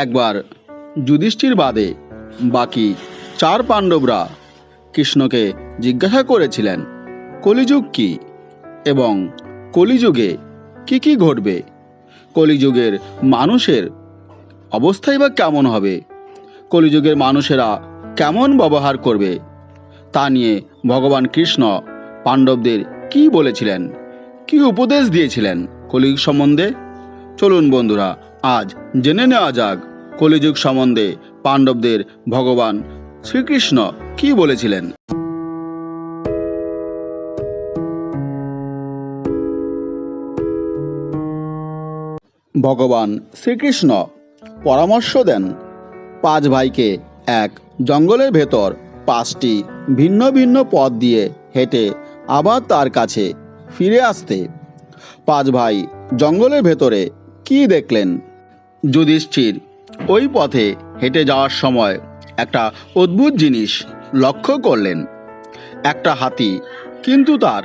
একবার যুধিষ্ঠির বাদে বাকি 4 পাণ্ডবরা কৃষ্ণকে জিজ্ঞাসা করেছিলেন কলিযুগ কি এবং কলিযুগে কি কি ঘটবে, কলিযুগের মানুষের অবস্থাই বা কেমন হবে, কলিযুগের মানুষেরা কেমন ব্যবহার করবে, তা নিয়ে ভগবান কৃষ্ণ পাণ্ডবদের কি বলেছিলেন, কি উপদেশ দিয়েছিলেন কলিযুগ সম্বন্ধে। চলুন বন্ধুরা, আজ জেনে নেওয়া যাক কলিযুগ সম্বন্ধে পাণ্ডবদের ভগবান শ্রীকৃষ্ণ কি বলেছিলেন। ভগবান শ্রীকৃষ্ণ পরামর্শ দেন 5 ভাইকে এক জঙ্গলের ভেতর 5টি ভিন্ন ভিন্ন পথ দিয়ে হেঁটে আবার তার কাছে ফিরে আসতে। 5 ভাই জঙ্গলের ভেতরে কি দেখলেন? যুধিষ্ঠির ওই পথে হেঁটে যাওয়ার সময় একটা অদ্ভুত জিনিস লক্ষ্য করলেন। একটা হাতি, কিন্তু তার